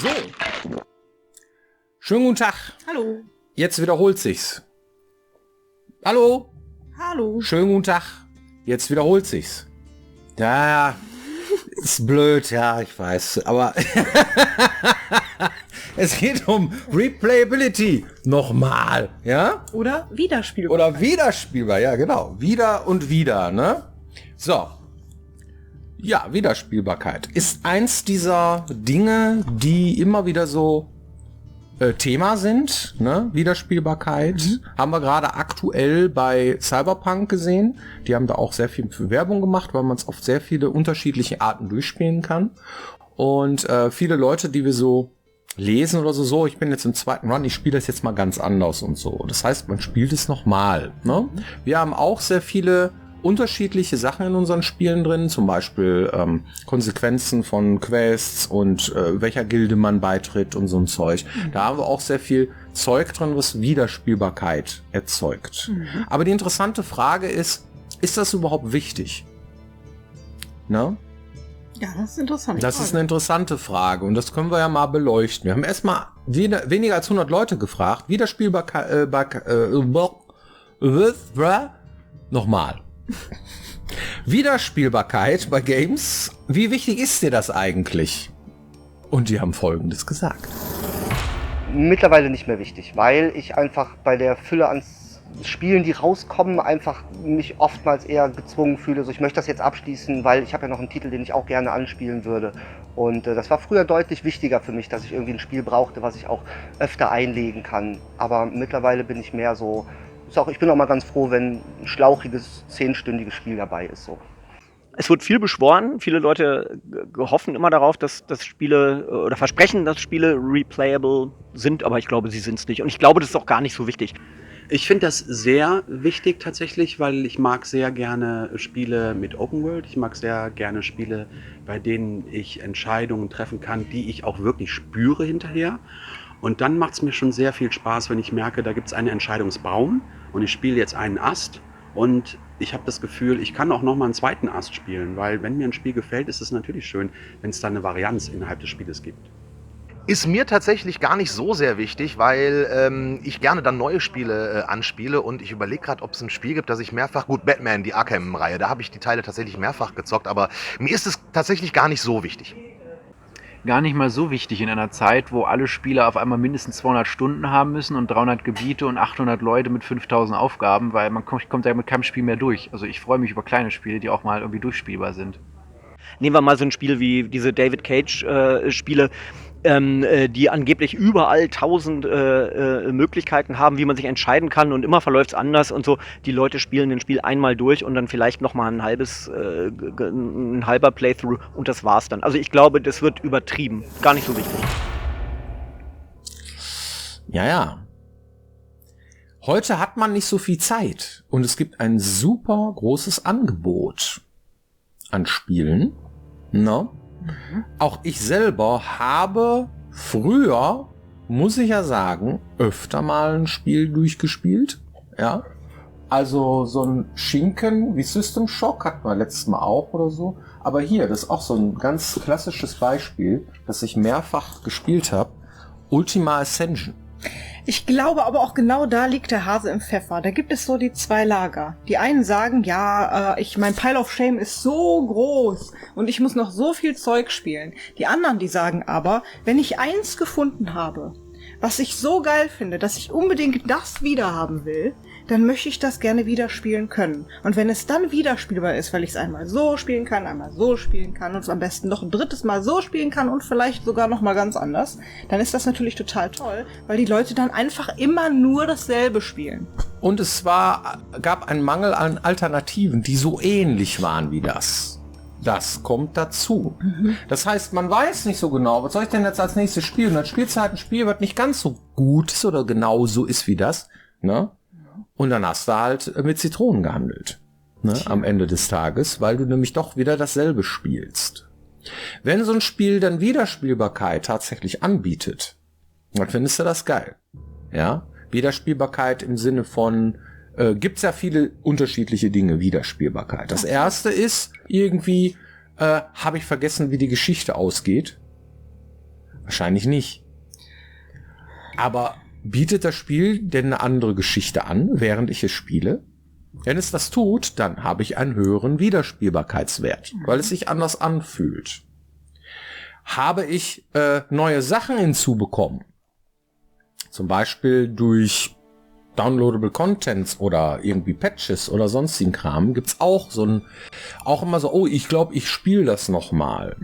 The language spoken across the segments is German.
So. Schönen guten Tag. Hallo. Jetzt wiederholt sich's. Hallo. Hallo. Schönen guten Tag. Jetzt wiederholt sich's. Ja, ist blöd, ja, ich weiß. Aber es geht um Replayability. Nochmal, ja? Oder wiederspielbar. Oder wiederspielbar, ja, genau. Wieder und wieder, ne? So. Ja, Wiederspielbarkeit ist eins dieser Dinge, die immer wieder so Thema sind, ne? Wiederspielbarkeit. Haben wir gerade aktuell bei Cyberpunk gesehen. Die haben da auch sehr viel für Werbung gemacht, weil man es auf sehr viele unterschiedliche Arten durchspielen kann. Und viele Leute, die wir so lesen oder so, ich bin jetzt im zweiten Run, ich spiele das jetzt mal ganz anders und so. Das heißt, man spielt es nochmal, ne? Wir haben auch sehr viele unterschiedliche Sachen in unseren Spielen drin, zum Beispiel Konsequenzen von Quests und welcher Gilde man beitritt und so ein Zeug. Da haben wir auch sehr viel Zeug drin, was Wiederspielbarkeit erzeugt. Aber die interessante Frage ist das überhaupt wichtig? Ne? Ja, das ist interessant. Das ist eine interessante Frage und das können wir ja mal beleuchten. Wir haben erstmal weniger als 100 Leute gefragt. Wiederspielbarkeit, nochmal. Wiederspielbarkeit bei Games, wie wichtig ist dir das eigentlich? Und die haben Folgendes gesagt. Mittlerweile nicht mehr wichtig, weil ich einfach bei der Fülle an Spielen, die rauskommen, einfach mich oftmals eher gezwungen fühle, so ich möchte das jetzt abschließen, weil ich habe ja noch einen Titel, den ich auch gerne anspielen würde. Und das war früher deutlich wichtiger für mich, dass ich irgendwie ein Spiel brauchte, was ich auch öfter einlegen kann. Aber mittlerweile bin ich mehr so, ich bin auch mal ganz froh, wenn ein schlauchiges, 10-stündiges Spiel dabei ist. So. Es wird viel beschworen. Viele Leute hoffen immer darauf, dass Spiele oder versprechen, dass Spiele replayable sind, aber ich glaube, sie sind es nicht. Und ich glaube, das ist auch gar nicht so wichtig. Ich finde das sehr wichtig tatsächlich, weil ich mag sehr gerne Spiele mit Open World. Ich mag sehr gerne Spiele, bei denen ich Entscheidungen treffen kann, die ich auch wirklich spüre hinterher. Und dann macht es mir schon sehr viel Spaß, wenn ich merke, da gibt es einen Entscheidungsbaum und ich spiele jetzt einen Ast und ich habe das Gefühl, ich kann auch nochmal einen zweiten Ast spielen, weil wenn mir ein Spiel gefällt, ist es natürlich schön, wenn es da eine Varianz innerhalb des Spieles gibt. Ist mir tatsächlich gar nicht so sehr wichtig, weil ich gerne dann neue Spiele anspiele und ich überlege gerade, ob es ein Spiel gibt, das ich mehrfach, gut, Batman, die Arkham-Reihe, da habe ich die Teile tatsächlich mehrfach gezockt, aber mir ist es tatsächlich gar nicht so wichtig. Gar nicht mal so wichtig in einer Zeit, wo alle Spieler auf einmal mindestens 200 Stunden haben müssen und 300 Gebiete und 800 Leute mit 5000 Aufgaben, weil man kommt ja mit keinem Spiel mehr durch. Also ich freue mich über kleine Spiele, die auch mal irgendwie durchspielbar sind. Nehmen wir mal so ein Spiel wie diese David Cage Spiele, die angeblich überall 1000 Möglichkeiten haben, wie man sich entscheiden kann und immer verläuft es anders und so. Die Leute spielen ein Spiel einmal durch und dann vielleicht nochmal ein halber Playthrough und das war's dann. Also ich glaube, das wird übertrieben. Gar nicht so wichtig. Ja. Heute hat man nicht so viel Zeit und es gibt ein super großes Angebot an Spielen. No? Auch ich selber habe früher, muss ich ja sagen, öfter mal ein Spiel durchgespielt. Ja, also so ein Schinken wie System Shock hatten wir letztes Mal auch oder so. Aber hier, das ist auch so ein ganz klassisches Beispiel, das ich mehrfach gespielt habe. Ultima Ascension. Ich glaube aber auch genau da liegt der Hase im Pfeffer. Da gibt es so die zwei Lager. Die einen sagen, ja, mein Pile of Shame ist so groß und ich muss noch so viel Zeug spielen. Die anderen, die sagen aber, wenn ich eins gefunden habe, was ich so geil finde, dass ich unbedingt das wieder haben will, dann möchte ich das gerne wieder spielen können. Und wenn es dann wieder spielbar ist, weil ich es einmal so spielen kann, einmal so spielen kann und es am besten noch ein drittes Mal so spielen kann und vielleicht sogar noch mal ganz anders, dann ist das natürlich total toll, weil die Leute dann einfach immer nur dasselbe spielen. Und es gab einen Mangel an Alternativen, die so ähnlich waren wie das. Das kommt dazu. Das heißt, man weiß nicht so genau, was soll ich denn jetzt als nächstes spielen? Und dann spielst du halt ein Spiel, was nicht ganz so gut ist oder genau so ist wie das, ne? Und dann hast du halt mit Zitronen gehandelt, ne, am Ende des Tages, weil du nämlich doch wieder dasselbe spielst. Wenn so ein Spiel dann Wiederspielbarkeit tatsächlich anbietet, dann findest du das geil. Ja, Wiederspielbarkeit im Sinne von, gibt's ja viele unterschiedliche Dinge, Wiederspielbarkeit. Das erste ist irgendwie, habe ich vergessen, wie die Geschichte ausgeht. Wahrscheinlich nicht. Aber bietet das Spiel denn eine andere Geschichte an, während ich es spiele? Wenn es das tut, dann habe ich einen höheren Wiederspielbarkeitswert, weil es sich anders anfühlt. Habe ich neue Sachen hinzubekommen, zum Beispiel durch Downloadable Contents oder irgendwie Patches oder sonstigen Kram, gibt's auch auch immer so, oh, ich glaube, ich spiele das nochmal.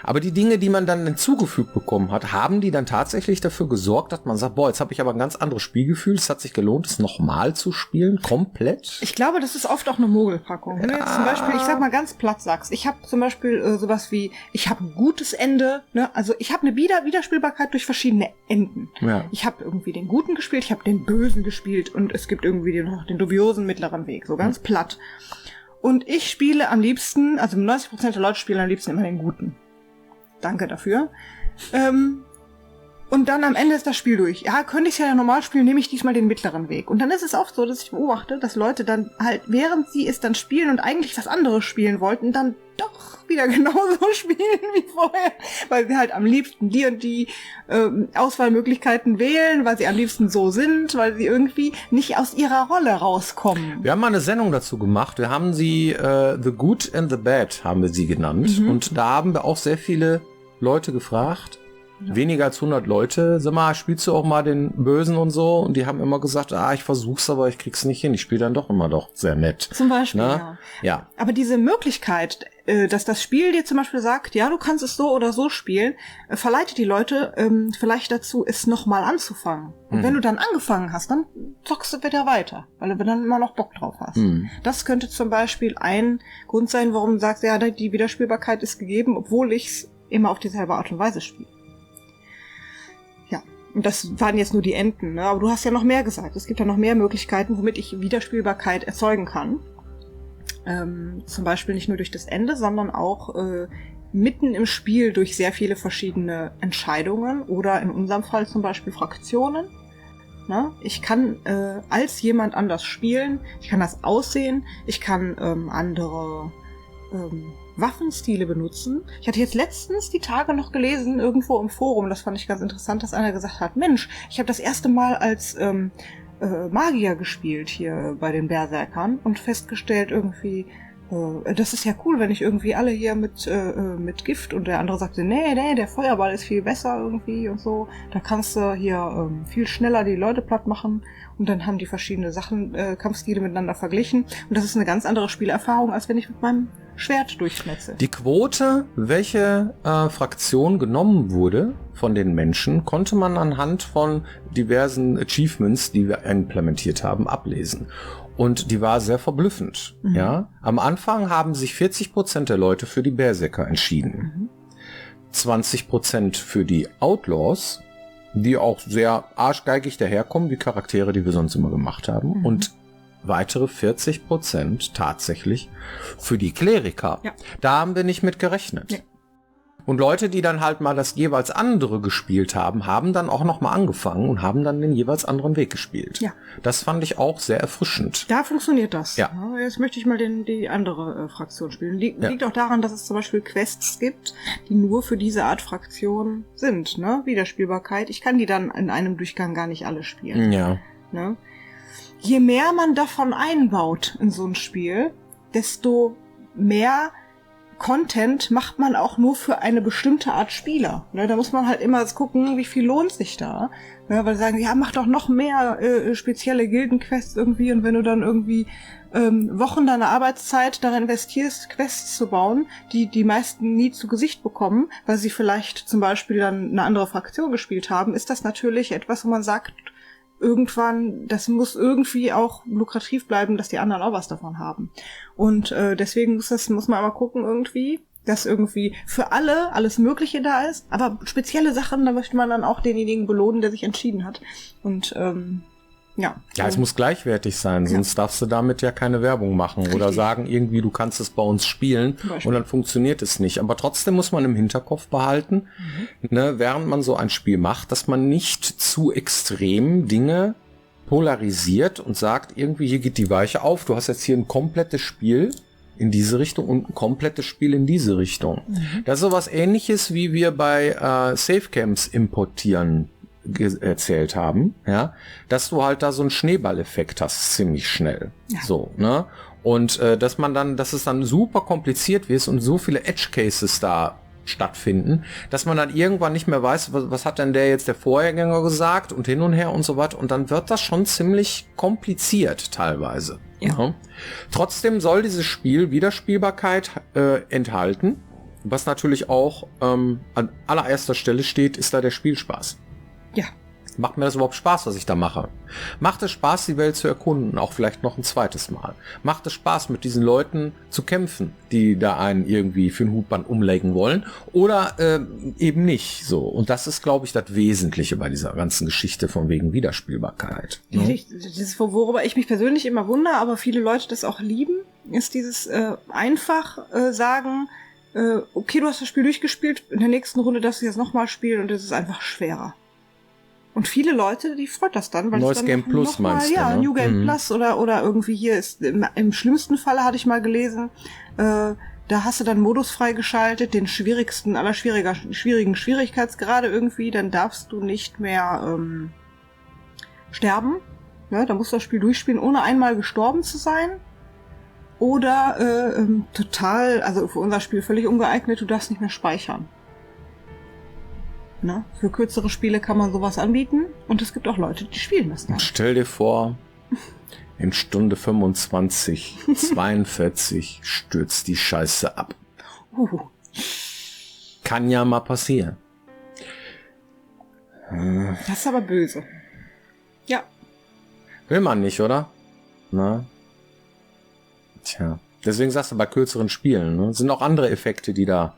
Aber die Dinge, die man dann hinzugefügt bekommen hat, haben die dann tatsächlich dafür gesorgt, dass man sagt, boah, jetzt habe ich aber ein ganz anderes Spielgefühl, es hat sich gelohnt, es nochmal zu spielen, komplett? Ich glaube, das ist oft auch eine Mogelpackung. Wenn du jetzt zum Beispiel, ich sag mal ganz platt sagst, ich habe zum Beispiel sowas wie, ich habe ein gutes Ende, ne? Also ich habe eine Wiederspielbarkeit durch verschiedene Enden. Ja. Ich habe irgendwie den Guten gespielt, ich habe den Bösen gespielt und es gibt irgendwie noch den dubiosen mittleren Weg, so ganz platt. Und ich spiele am liebsten, also 90% der Leute spielen am liebsten immer den Guten. Danke dafür. Und dann am Ende ist das Spiel durch. Ja, könnte ich es ja normal spielen, nehme ich diesmal den mittleren Weg. Und dann ist es oft so, dass ich beobachte, dass Leute dann halt, während sie es dann spielen und eigentlich was anderes spielen wollten, dann doch wieder genauso spielen wie vorher. Weil sie halt am liebsten die und die Auswahlmöglichkeiten wählen, weil sie am liebsten so sind, weil sie irgendwie nicht aus ihrer Rolle rauskommen. Wir haben mal eine Sendung dazu gemacht. Wir haben sie The Good and the Bad haben wir sie genannt. Und da haben wir auch sehr viele Leute gefragt. Ja. Weniger als 100 Leute. Sag mal, spielst du auch mal den Bösen und so? Und die haben immer gesagt, ich versuch's, aber ich krieg's nicht hin. Ich spiele dann doch immer sehr nett. Zum Beispiel, ja. Ja. Aber diese Möglichkeit, dass das Spiel dir zum Beispiel sagt, ja, du kannst es so oder so spielen, verleitet die Leute vielleicht dazu, es nochmal anzufangen. Und wenn du dann angefangen hast, dann zockst du wieder weiter, weil du dann immer noch Bock drauf hast. Das könnte zum Beispiel ein Grund sein, warum du sagst, ja, die Wiederspielbarkeit ist gegeben, obwohl ich's immer auf dieselbe Art und Weise spiele. Und das waren jetzt nur die Enden, ne? Aber du hast ja noch mehr gesagt. Es gibt ja noch mehr Möglichkeiten, womit ich Wiederspielbarkeit erzeugen kann. Zum Beispiel nicht nur durch das Ende, sondern auch mitten im Spiel durch sehr viele verschiedene Entscheidungen oder in unserem Fall zum Beispiel Fraktionen. Ne? Ich kann als jemand anders spielen, ich kann das aussehen, ich kann andere Waffenstile benutzen. Ich hatte jetzt letztens die Tage noch gelesen, irgendwo im Forum, das fand ich ganz interessant, dass einer gesagt hat, Mensch, ich habe das erste Mal als Magier gespielt hier bei den Berserkern und festgestellt irgendwie, das ist ja cool, wenn ich irgendwie alle hier mit Gift, und der andere sagte, nee, der Feuerball ist viel besser irgendwie und so, da kannst du hier viel schneller die Leute platt machen. Und dann haben die verschiedene Sachen, Kampfstile miteinander verglichen. Und das ist eine ganz andere Spielerfahrung, als wenn ich mit meinem Schwert durchschnetze. Die Quote, welche Fraktion genommen wurde von den Menschen, konnte man anhand von diversen Achievements, die wir implementiert haben, ablesen. Und die war sehr verblüffend. Ja? Am Anfang haben sich 40% der Leute für die Berserker entschieden. 20% für die Outlaws, die auch sehr arschgeigig daherkommen, wie Charaktere, die wir sonst immer gemacht haben. Und weitere 40% tatsächlich für die Kleriker. Ja. Da haben wir nicht mit gerechnet. Ja. Und Leute, die dann halt mal das jeweils andere gespielt haben, haben dann auch noch mal angefangen und haben dann den jeweils anderen Weg gespielt. Ja. Das fand ich auch sehr erfrischend. Da funktioniert das. Ja. Jetzt möchte ich mal die andere Fraktion spielen. Liegt auch daran, dass es zum Beispiel Quests gibt, die nur für diese Art Fraktion sind. Ne? Wiederspielbarkeit. Ich kann die dann in einem Durchgang gar nicht alle spielen. Ja. Ne? Je mehr man davon einbaut in so ein Spiel, desto mehr Content macht man auch nur für eine bestimmte Art Spieler. Ne, da muss man halt immer gucken, wie viel lohnt sich da. Ne, weil sie sagen, ja, mach doch noch mehr spezielle Gildenquests irgendwie. Und wenn du dann irgendwie Wochen deiner Arbeitszeit darin investierst, Quests zu bauen, die meisten nie zu Gesicht bekommen, weil sie vielleicht zum Beispiel dann eine andere Fraktion gespielt haben, ist das natürlich etwas, wo man sagt, irgendwann, das muss irgendwie auch lukrativ bleiben, dass die anderen auch was davon haben. Und deswegen muss man aber gucken irgendwie, dass irgendwie für alle alles Mögliche da ist, aber spezielle Sachen, da möchte man dann auch denjenigen belohnen, der sich entschieden hat. Und ja, es muss gleichwertig sein, sonst darfst du damit ja keine Werbung machen. Richtig. Oder sagen irgendwie, du kannst es bei uns spielen und dann funktioniert es nicht. Aber trotzdem muss man im Hinterkopf behalten, ne, während man so ein Spiel macht, dass man nicht zu extrem Dinge polarisiert und sagt, irgendwie hier geht die Weiche auf, du hast jetzt hier ein komplettes Spiel in diese Richtung und ein komplettes Spiel in diese Richtung. Das ist sowas Ähnliches, wie wir bei Safecamps importieren erzählt haben, ja, dass du halt da so einen Schneeballeffekt hast, ziemlich schnell. Ja. So, ne? Und dass es dann super kompliziert wird und so viele Edge Cases da stattfinden, dass man dann irgendwann nicht mehr weiß, was hat denn der Vorgänger gesagt und hin und her und so weiter. Und dann wird das schon ziemlich kompliziert teilweise. Ja. Ja. Trotzdem soll dieses Spiel Wiederspielbarkeit enthalten. Was natürlich auch an allererster Stelle steht, ist da der Spielspaß. Ja. Macht mir das überhaupt Spaß, was ich da mache? Macht es Spaß, die Welt zu erkunden, auch vielleicht noch ein zweites Mal? Macht es Spaß, mit diesen Leuten zu kämpfen, die da einen irgendwie für ein Hutband umlegen wollen? Oder eben nicht so? Und das ist, glaube ich, das Wesentliche bei dieser ganzen Geschichte von wegen Wiederspielbarkeit. Ne? Das ist, worüber ich mich persönlich immer wundere, aber viele Leute das auch lieben, ist dieses einfach sagen, okay, du hast das Spiel durchgespielt, in der nächsten Runde darfst du jetzt nochmal spielen und es ist einfach schwerer. Und viele Leute, die freut das dann, weil Neues es dann Game Plus mal, meinst du, ja, ne? New Game Plus oder irgendwie hier ist, im schlimmsten Falle hatte ich mal gelesen, da hast du dann Modus freigeschaltet, den schwierigsten aller schwierigen Schwierigkeitsgrade irgendwie, dann darfst du nicht mehr sterben. Ja, da musst du das Spiel durchspielen, ohne einmal gestorben zu sein. Oder total, also für unser Spiel völlig ungeeignet, du darfst nicht mehr speichern. Ne? Für kürzere Spiele kann man sowas anbieten und es gibt auch Leute, die spielen das dann. Stell dir vor, in Stunde 25, 42 stürzt die Scheiße ab. Kann ja mal passieren. Das ist aber böse. Ja. Will man nicht, oder? Na? Tja. Deswegen sagst du bei kürzeren Spielen, ne? Sind auch andere Effekte, die da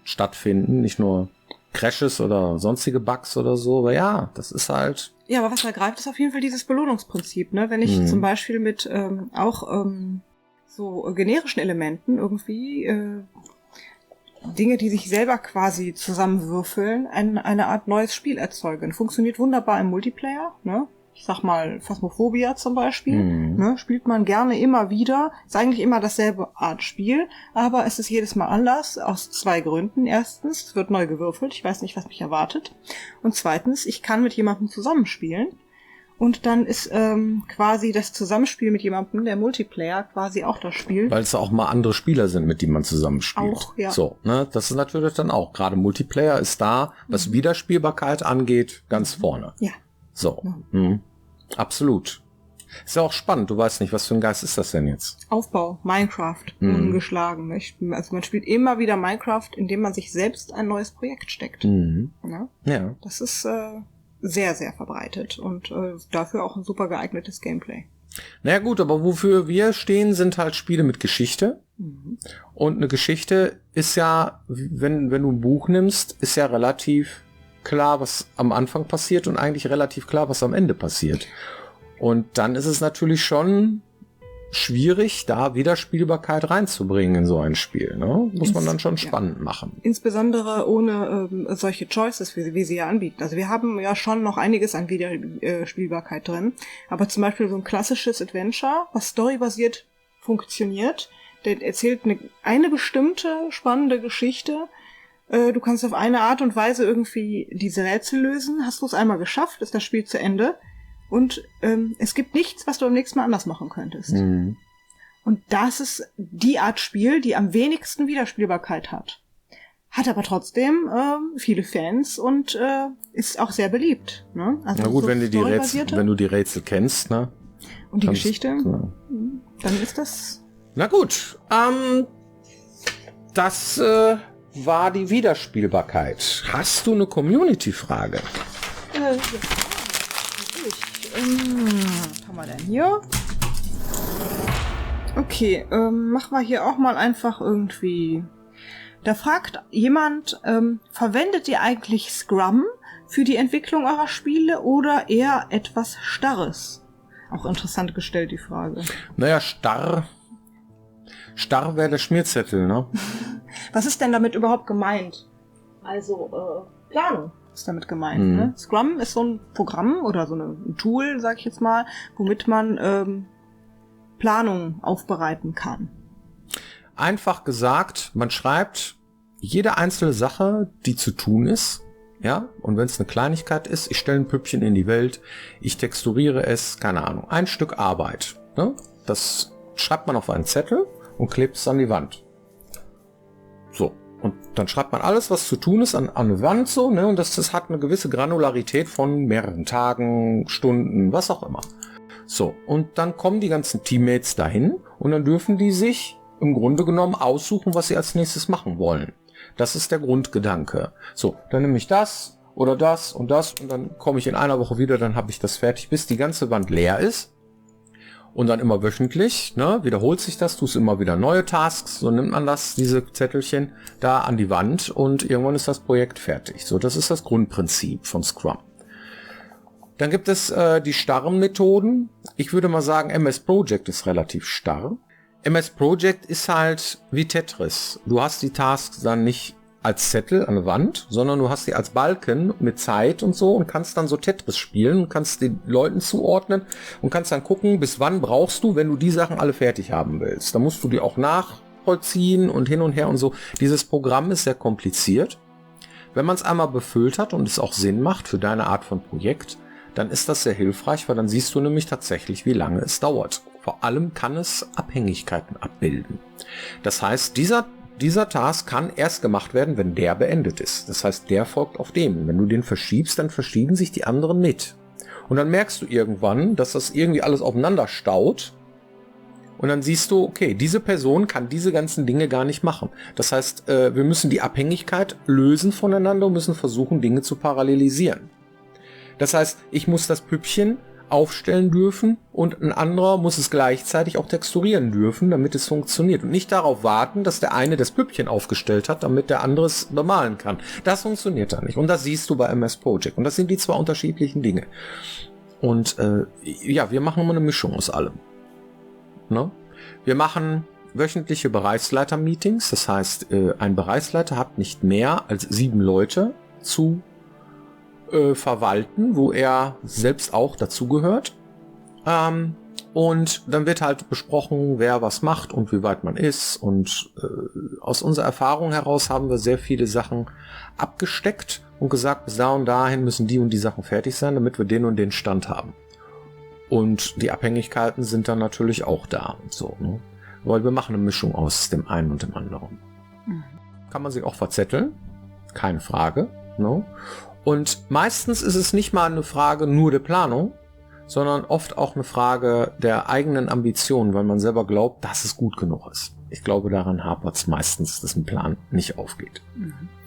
stattfinden, nicht nur Crashes oder sonstige Bugs oder so, aber ja, das ist halt... Ja, aber was da greift, ist auf jeden Fall dieses Belohnungsprinzip, ne? Wenn ich zum Beispiel mit so generischen Elementen irgendwie Dinge, die sich selber quasi zusammenwürfeln, eine Art neues Spiel erzeugen. Funktioniert wunderbar im Multiplayer, ne? Ich sag mal, Phasmophobia zum Beispiel, ne, spielt man gerne immer wieder. Ist eigentlich immer dasselbe Art Spiel, aber es ist jedes Mal anders, aus 2 Gründen. Erstens, es wird neu gewürfelt, ich weiß nicht, was mich erwartet. Und zweitens, ich kann mit jemandem zusammenspielen. Und dann ist quasi das Zusammenspiel mit jemandem, der Multiplayer, quasi auch das Spiel. Weil es auch mal andere Spieler sind, mit denen man zusammenspielt. Auch, ja. So, ne, das ist natürlich dann auch. Gerade Multiplayer ist da, was Wiederspielbarkeit angeht, ganz vorne. Ja. So, absolut. Ist ja auch spannend. Du weißt nicht, was für ein Geist ist das denn jetzt? Aufbau, Minecraft, ungeschlagen. Also man spielt immer wieder Minecraft, indem man sich selbst ein neues Projekt steckt. Ja? Ja. Das ist sehr, sehr verbreitet und dafür auch ein super geeignetes Gameplay. Naja gut, aber wofür wir stehen, sind halt Spiele mit Geschichte. Und eine Geschichte ist ja, wenn du ein Buch nimmst, ist ja relativ klar, was am Anfang passiert und eigentlich relativ klar, was am Ende passiert. Und dann ist es natürlich schon schwierig, da Wiederspielbarkeit reinzubringen in so ein Spiel. Ne? Muss man dann schon spannend machen. Insbesondere ohne solche Choices, wie wir sie ja anbieten. Also wir haben ja schon noch einiges an Wiederspielbarkeit drin. Aber zum Beispiel so ein klassisches Adventure, was storybasiert funktioniert, der erzählt eine bestimmte spannende Geschichte. Du kannst auf eine Art und Weise irgendwie diese Rätsel lösen. Hast du es einmal geschafft, ist das Spiel zu Ende. Und es gibt nichts, was du am nächsten Mal anders machen könntest. Und das ist die Art Spiel, die am wenigsten Wiederspielbarkeit hat. Hat aber trotzdem viele Fans und ist auch sehr beliebt. Ne? Also na gut, so wenn du die Rätsel kennst, ne? Und die Geschichte, dann ist das... Na gut, das war die Wiederspielbarkeit. Hast du eine Community-Frage? Ja, was haben wir denn hier? Okay, machen wir hier auch mal einfach irgendwie... Da fragt jemand, verwendet ihr eigentlich Scrum für die Entwicklung eurer Spiele oder eher etwas Starres? Auch interessant gestellt, die Frage. Naja, starr wäre der Schmierzettel, ne? Was ist denn damit überhaupt gemeint? Also, Planung ist damit gemeint. Ne? Scrum ist so ein Programm oder so ein Tool, sag ich jetzt mal, womit man Planung aufbereiten kann. Einfach gesagt, man schreibt jede einzelne Sache, die zu tun ist. Ja, und wenn es eine Kleinigkeit ist, ich stelle ein Püppchen in die Welt, ich texturiere es, keine Ahnung, ein Stück Arbeit. Ne? Das schreibt man auf einen Zettel und klebt es an die Wand. So, und dann schreibt man alles, was zu tun ist, an eine Wand so, ne? Und das hat eine gewisse Granularität von mehreren Tagen, Stunden, was auch immer. So, und dann kommen die ganzen Teammates dahin und dann dürfen die sich im Grunde genommen aussuchen, was sie als nächstes machen wollen. Das ist der Grundgedanke. So, dann nehme ich das oder das und dann komme ich in einer Woche wieder, dann habe ich das fertig, bis die ganze Wand leer ist. Und dann immer wöchentlich, ne, wiederholt sich das, tust immer wieder neue Tasks, so nimmt man das, diese Zettelchen da an die Wand und irgendwann ist das Projekt fertig. So, das ist das Grundprinzip von Scrum. Dann gibt es die starren Methoden. Ich würde mal sagen, MS Project ist relativ starr. MS Project ist halt wie Tetris. Du hast die Tasks dann nicht als Zettel an der Wand, sondern du hast die als Balken mit Zeit und so und kannst dann so Tetris spielen und kannst den Leuten zuordnen und kannst dann gucken, bis wann brauchst du, wenn du die Sachen alle fertig haben willst. Da musst du die auch nachvollziehen und hin und her und so. Dieses Programm ist sehr kompliziert. Wenn man es einmal befüllt hat und es auch Sinn macht für deine Art von Projekt, dann ist das sehr hilfreich, weil dann siehst du nämlich tatsächlich, wie lange es dauert. Vor allem kann es Abhängigkeiten abbilden. Das heißt, dieser Task kann erst gemacht werden, wenn der beendet ist. Das heißt, der folgt auf dem. Wenn du den verschiebst, dann verschieben sich die anderen mit. Und dann merkst du irgendwann, dass das irgendwie alles aufeinander staut. Und dann siehst du, okay, diese Person kann diese ganzen Dinge gar nicht machen. Das heißt, wir müssen die Abhängigkeit lösen voneinander und müssen versuchen, Dinge zu parallelisieren. Das heißt, ich muss das Püppchen aufstellen dürfen und ein anderer muss es gleichzeitig auch texturieren dürfen, damit es funktioniert. Und nicht darauf warten, dass der eine das Püppchen aufgestellt hat, damit der andere es bemalen kann. Das funktioniert da nicht. Und das siehst du bei MS Project. Und das sind die zwei unterschiedlichen Dinge. Und ja, wir machen immer eine Mischung aus allem. Ne? Wir machen wöchentliche Bereichsleiter-Meetings. Das heißt, ein Bereichsleiter hat nicht mehr als 7 Leute zu verwalten, wo er selbst auch dazugehört. Und dann wird halt besprochen, wer was macht und wie weit man ist. Und aus unserer Erfahrung heraus haben wir sehr viele Sachen abgesteckt und gesagt, bis da und dahin müssen die und die Sachen fertig sein, damit wir den und den Stand haben. Und die Abhängigkeiten sind dann natürlich auch da und so, ne? Weil wir machen eine Mischung aus dem einen und dem anderen. Kann man sich auch verzetteln, keine Frage, ne? Und meistens ist es nicht mal eine Frage nur der Planung, sondern oft auch eine Frage der eigenen Ambition, weil man selber glaubt, dass es gut genug ist. Ich glaube, daran hapert es meistens, dass ein Plan nicht aufgeht,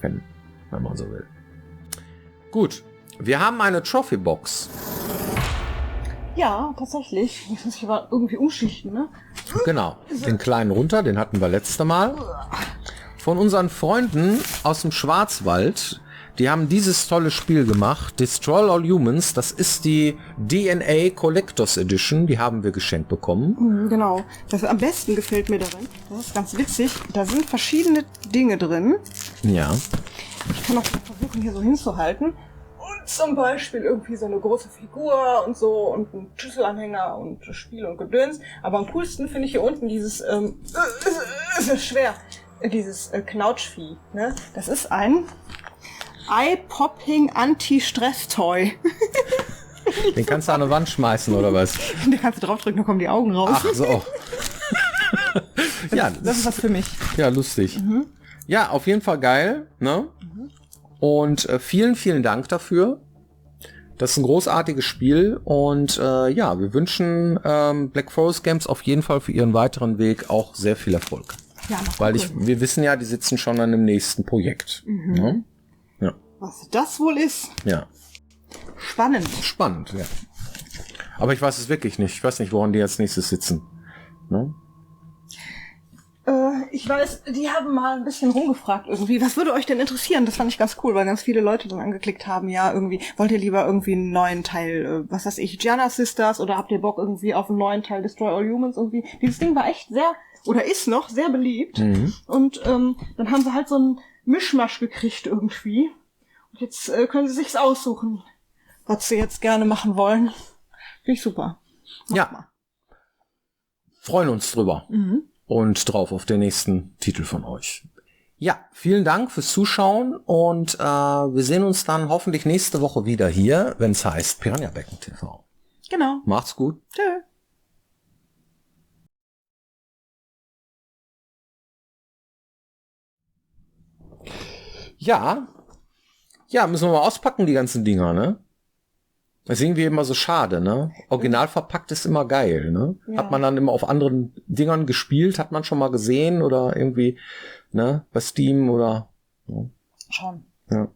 wenn man so will. Gut, wir haben eine Trophy-Box. Ja, tatsächlich. Ich muss mich aber irgendwie umschichten, ne? Genau, den kleinen runter, den hatten wir letzte Mal. Von unseren Freunden aus dem Schwarzwald. Die haben dieses tolle Spiel gemacht, Destroy All Humans. Das ist die DNA Collectors Edition. Die haben wir geschenkt bekommen. Genau. Das am besten gefällt mir darin. Das ist ganz witzig. Da sind verschiedene Dinge drin. Ja. Ich kann auch versuchen, hier so hinzuhalten. Und zum Beispiel irgendwie so eine große Figur und so und ein Schlüsselanhänger und Spiel und Gedöns. Aber am coolsten finde ich hier unten dieses, es ist schwer, dieses Knautschvieh. Ne? Das ist ein Eye-Popping Anti-Stress-Toy. Den kannst du an eine Wand schmeißen, oder was? Den kannst du draufdrücken, dann kommen die Augen raus. Ach so. Ja, das ist was für mich. Ja, lustig. Ja, auf jeden Fall geil, ne? Und vielen, vielen Dank dafür. Das ist ein großartiges Spiel und ja, wir wünschen Black Forest Games auf jeden Fall für ihren weiteren Weg auch sehr viel Erfolg. Ja, weil wir wissen ja, die sitzen schon an dem nächsten Projekt. Ne? Ja. Was das wohl ist? Ja. Spannend. Spannend, ja. Aber ich weiß es wirklich nicht. Ich weiß nicht, woran die als nächstes sitzen. Ne? Ich weiß, die haben mal ein bisschen rumgefragt irgendwie. Was würde euch denn interessieren? Das fand ich ganz cool, weil ganz viele Leute dann angeklickt haben, ja, irgendwie, wollt ihr lieber irgendwie einen neuen Teil, was weiß ich, Gianna Sisters oder habt ihr Bock irgendwie auf einen neuen Teil Destroy All Humans irgendwie? Dieses Ding war echt sehr, oder ist noch sehr beliebt. Und dann haben sie halt so einen Mischmasch gekriegt irgendwie. Und jetzt können sie sich's aussuchen, was sie jetzt gerne machen wollen. Finde ich super. Mach ja. mal. Freuen uns drüber. und drauf auf den nächsten Titel von euch. Ja, vielen Dank fürs Zuschauen und wir sehen uns dann hoffentlich nächste Woche wieder hier, wenn es heißt Piranha Becken TV. Genau. Macht's gut. Tschö. Ja, müssen wir mal auspacken, die ganzen Dinger, ne? Das ist irgendwie immer so schade, ne? Original verpackt ist immer geil, ne? Ja. Hat man dann immer auf anderen Dingern gespielt, hat man schon mal gesehen oder irgendwie, ne? Bei Steam oder, Schon. ja.